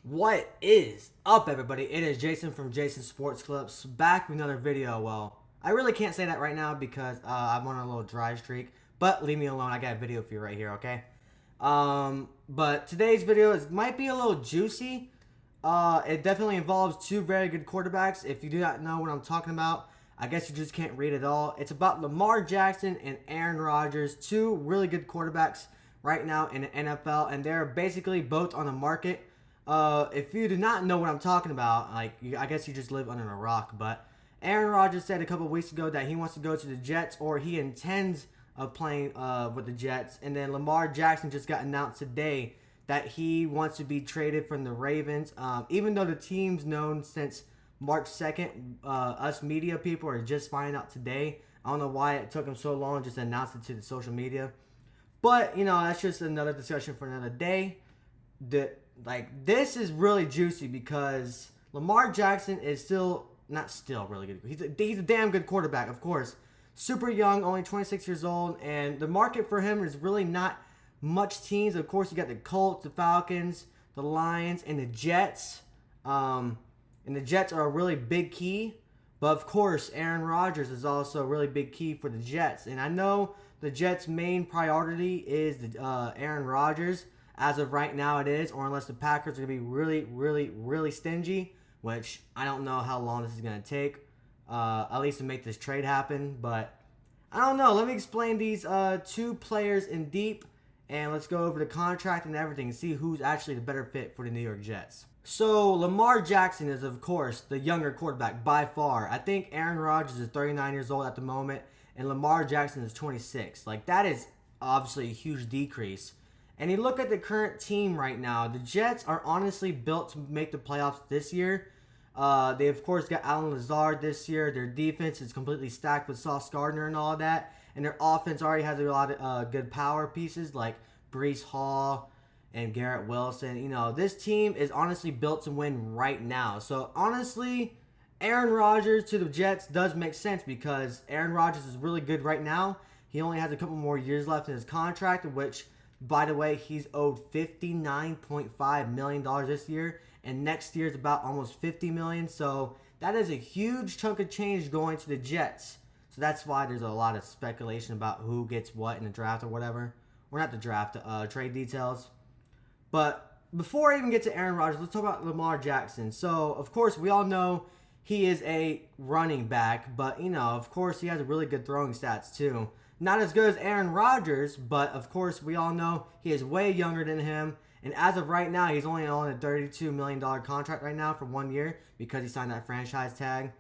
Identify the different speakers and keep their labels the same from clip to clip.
Speaker 1: What is up, everybody? It is Jason from Jason Sports Clips back with another video. Well, I really can't say that right now because I'm on a little dry streak, but leave me alone. I got a video for you right here, okay? But today's video might be a little juicy. It definitely involves two very good quarterbacks. If you do not know what I'm talking about, I guess you just can't read it all. It's about Lamar Jackson and Aaron Rodgers, two really good quarterbacks right now in the NFL, and they're basically both on the market. If you do not know what I'm talking about, I guess you just live under a rock. But Aaron Rodgers said a couple of weeks ago that he wants to go to the Jets, or he intends of playing with the Jets. And then Lamar Jackson just got announced today that he wants to be traded from the Ravens. Even though the team's known since March 2nd, us media people are just finding out today. I don't know why it took him so long just to announce it to the social media. But, you know, that's just another discussion for another day. This is really juicy because Lamar Jackson is not still really good. He's a damn good quarterback, of course. Super young, only 26 years old, and the market for him is really not much teams. Of course, you got the Colts, the Falcons, the Lions, and the Jets. And the Jets are a really big key. But, of course, Aaron Rodgers is also a really big key for the Jets. And I know the Jets' main priority is Aaron Rodgers. As of right now, it is, or unless the Packers are going to be really, really, really stingy, which I don't know how long this is going to take, at least to make this trade happen. But I don't know. Let me explain these two players in deep, and let's go over the contract and everything and see who's actually the better fit for the New York Jets. So Lamar Jackson is, of course, the younger quarterback by far. I think Aaron Rodgers is 39 years old at the moment, and Lamar Jackson is 26. That is obviously a huge decrease. And you look at the current team right now, the Jets are honestly built to make the playoffs this year. They, of course, got Allen Lazard this year. Their defense is completely stacked with Sauce Gardner and all that. And their offense already has a lot of good power pieces like Breece Hall and Garrett Wilson. You know, this team is honestly built to win right now. So, honestly, Aaron Rodgers to the Jets does make sense because Aaron Rodgers is really good right now. He only has a couple more years left in his contract, which, by the way, he's owed $59.5 million this year, and next year is about almost $50 million. So that is a huge chunk of change going to the Jets. So that's why there's a lot of speculation about who gets what in the draft or whatever. Or not the draft, trade details. But before I even get to Aaron Rodgers, let's talk about Lamar Jackson. So, of course, we all know he is a running back, but, you know, of course, he has a really good throwing stats too. Not as good as Aaron Rodgers, but of course we all know he is way younger than him. And as of right now, he's only on a $32 million contract right now for 1 year because he signed that franchise tag.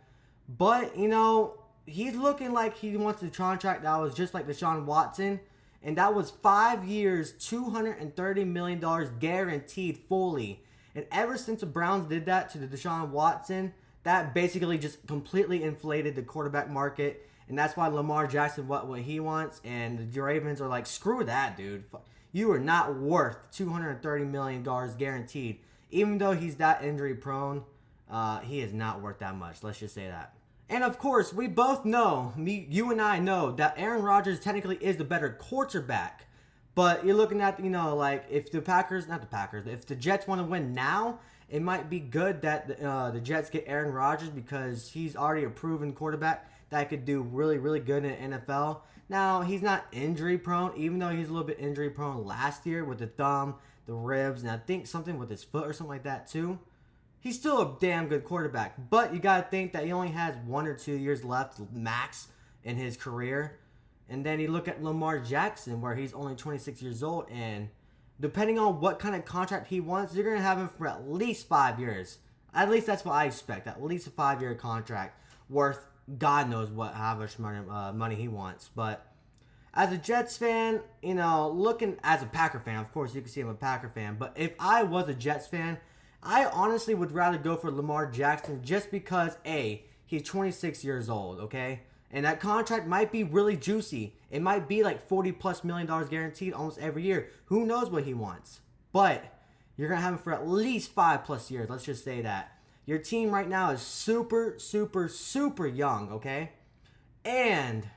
Speaker 1: But, you know, he's looking like he wants a contract that was just like Deshaun Watson. And that was 5 years, $230 million guaranteed fully. And ever since the Browns did that to the Deshaun Watson, that basically just completely inflated the quarterback market. And that's why Lamar Jackson what he wants. And the Ravens are like, screw that, dude. You are not worth $230 million guaranteed. Even though he's that injury prone, he is not worth that much. Let's just say that. And of course, we both know, you and I know, that Aaron Rodgers technically is the better quarterback. But you're looking at, you know, like, if the if the Jets want to win now, it might be good that the Jets get Aaron Rodgers because he's already a proven quarterback that could do really, really good in the NFL. Now, he's not injury prone, even though he's a little bit injury prone last year with the thumb, the ribs, and I think something with his foot or something like that too. He's still a damn good quarterback, but you got to think that he only has 1 or 2 years left max in his career. And then you look at Lamar Jackson, where he's only 26 years old, and depending on what kind of contract he wants, you're going to have him for at least 5 years. At least that's what I expect, at least a 5-year contract worth God knows how much money he wants. But as a Jets fan, you know, looking as a Packer fan, of course, you can see I'm a Packer fan. But if I was a Jets fan, I honestly would rather go for Lamar Jackson just because, A, he's 26 years old, okay? And that contract might be really juicy. It might be like $40+ million guaranteed almost every year. Who knows what he wants? But you're going to have him for at least 5+ years. Let's just say that. Your team right now is super, super, super young, okay? And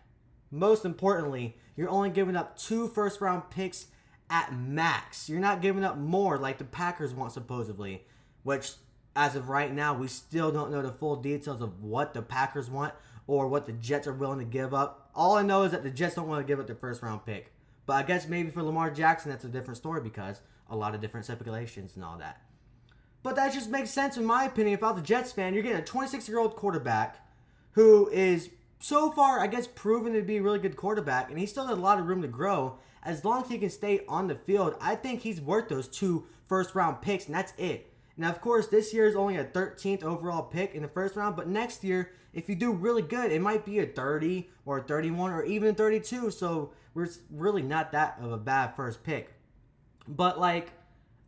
Speaker 1: most importantly, you're only giving up 2 first-round picks at max. You're not giving up more like the Packers want, supposedly. which as of right now, we still don't know the full details of what the Packers want or what the Jets are willing to give up. All I know is that the Jets don't want to give up their first round pick. But I guess maybe for Lamar Jackson, that's a different story because a lot of different speculations and all that. But that just makes sense in my opinion. If I was a Jets fan, you're getting a 26-year-old quarterback who is so far, I guess, proven to be a really good quarterback, and he still has a lot of room to grow. As long as he can stay on the field, I think he's worth those 2 first-round picks, and that's it. Now, of course, this year is only a 13th overall pick in the first round, but next year, if you do really good, it might be a 30 or a 31 or even 32, so we're really not that of a bad first pick. But, like,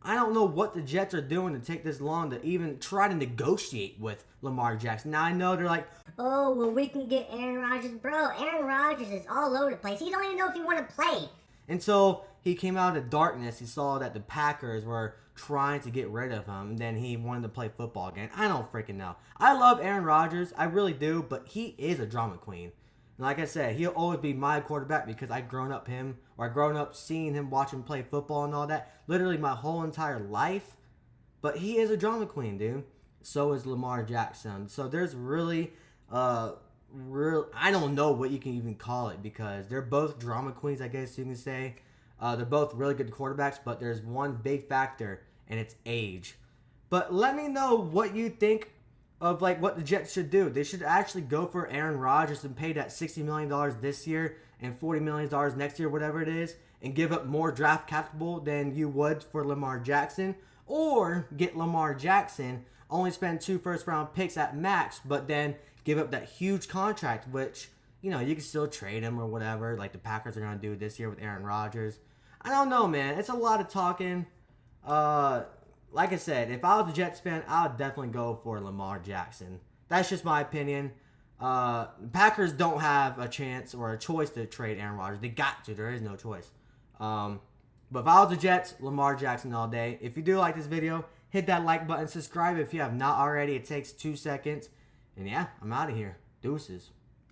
Speaker 1: I don't know what the Jets are doing to take this long to even try to negotiate with Lamar Jackson. Now, I know they're like,
Speaker 2: oh, well, we can get Aaron Rodgers. Bro, Aaron Rodgers is all over the place. He don't even know if he want to play.
Speaker 1: until he came out of the darkness. He saw that the Packers were trying to get rid of him, and then he wanted to play football again. I don't freaking know. I love Aaron Rodgers. I really do, but he is a drama queen. And like I said, he'll always be my quarterback because I've grown up seeing him, watching him play football and all that, literally my whole entire life. But he is a drama queen, dude. So is Lamar Jackson. So there's really, I don't know what you can even call it because they're both drama queens, I guess you can say. They're both really good quarterbacks, but there's one big factor, and it's age. But let me know what you think of like what the Jets should do. They should actually go for Aaron Rodgers and pay that $60 million this year and $40 million next year, whatever it is, and give up more draft capital than you would for Lamar Jackson. Or get Lamar Jackson, only spend 2 first-round picks at max, but then give up that huge contract, which, you know, you can still trade him or whatever, like the Packers are going to do this year with Aaron Rodgers. I don't know, man. It's a lot of talking. Like I said, if I was a Jets fan, I would definitely go for Lamar Jackson. That's just my opinion. The Packers don't have a chance or a choice to trade Aaron Rodgers. They got to. There is no choice. But if I was the Jets, Lamar Jackson all day. If you do like this video, hit that like button. Subscribe if you have not already. It takes 2 seconds. And yeah, I'm out of here. Deuces.